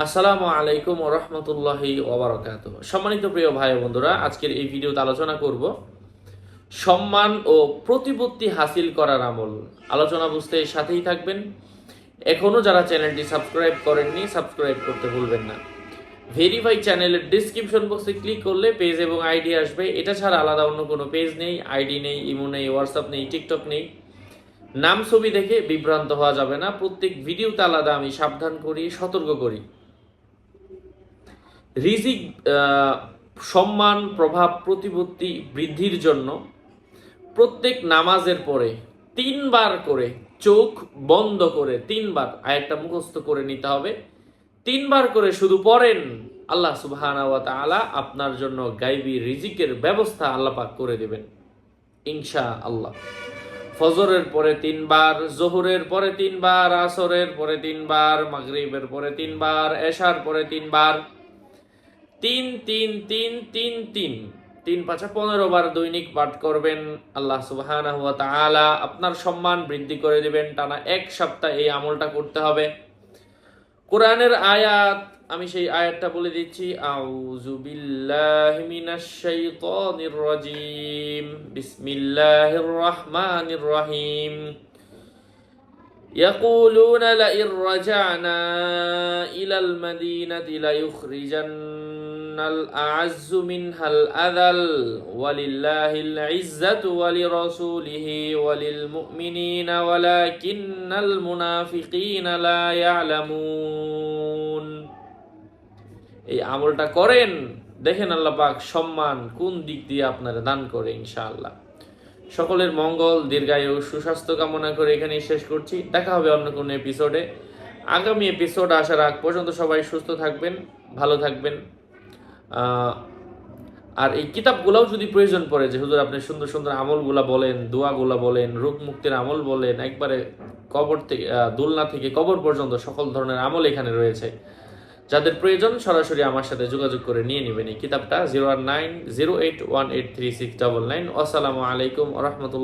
আসসালামু আলাইকুম ওয়া রাহমাতুল্লাহি ওয়া বারাকাতুহু। সম্মানিত প্রিয় ভাই ও বন্ধুরা, আজকের এই ভিডিওতে আলোচনা করব সম্মান ও প্রতিপত্তি হাসিল করার আমল। আলোচনা বুঝতে সাথেই থাকবেন। এখনো যারা চ্যানেলটি সাবস্ক্রাইব করেননি, সাবস্ক্রাইব করতে ভুলবেন না। ভেরিফাই চ্যানেলের ডেসক্রিপশন বক্সে ক্লিক করলে পেজ এবং আইডি আসবে। এটা ছাড়া আলাদা অন্য কোনো পেজ নেই, আইডি নেই, ইমো নেই, হোয়াটসঅ্যাপ নেই, টিকটক নেই। নাম ছবি দেখে বিভ্রান্ত হওয়া যাবে না। প্রত্যেক ভিডিওতে আলাদা আমি সাবধান করি, সতর্ক করি। রিজিক, সম্মান, প্রভাব, প্রতিপত্তি বৃদ্ধির জন্য প্রত্যেক নামাজের পরে 3বার করে চোখ বন্ধ করে 3বার আয়াতটা মুখস্থ করে নিতে হবে। 3বার করে শুধু পড়েন, আল্লাহ সুবহানাহু ওয়া তাআলা আপনার জন্য গায়বী রিজিকের ব্যবস্থা আল্লাহ পাক করে দেবেন ইনশাআল্লাহ। ফজরের পরে 3বার, জোহরের পরে 3বার, আসরের পরে 3বার, মাগরিবের পরে 3বার, এশার পরে 3বার। 3-3-3-3-3 3-5-15 বার দৈনিক পাঠ করবেন। আল্লাহ সুবহানাহু ওয়া তাআলা আপনার সম্মান বৃদ্ধি করে দিবেন। টানা 1 সপ্তাহ এই আমলটা করতে হবে। কোরআনের আয়াত, আমি সেই আয়াতটা বলে দিচ্ছি। আউযু বিল্লাহি মিনাশ শাইতানির রাজীম। বিসমিল্লাহির রহমানির রহিম। يقولون لئن رجعنا إلى المدينة ليخرجن الأعز منها الأذل ولله العزة ولرسوله وللمؤمنين ولكن المنافقين لا يعلمون। এই আমলটা করেন, দেখেন আল্লাহ পাক সম্মান কোন দিক দিয়ে আপনারা দান করে ইনশাআল্লাহ। সকলের মঙ্গল, দীর্ঘায়ু, সুস্বাস্থ্য কামনা করে এখানেই শেষ করছি। দেখা হবে অন্য কোনো এপিসোডে। আগামী এপিসোড আসার আগ পর্যন্ত সবাই সুস্থ থাকবেন, ভালো থাকবেন। আর এই কিতাবগুলোও যদি প্রয়োজন পড়ে যে হুজুর আপনি সুন্দর সুন্দর আমলগুলা বলেন, দোয়াগুলা বলেন, রোগ মুক্তির আমল বলেন, একবারে কবর থেকে দোলনা থেকে কবর পর্যন্ত সকল ধরনের আমল এখানে রয়েছে। যাদের প্রয়োজন সরাসরি আমার সাথে যোগাযোগ করে নিয়ে নেবেন এই কিতাবটা। 01908183699। আসসালামু আলাইকুম ওয়া রাহমাতুল্লাহ।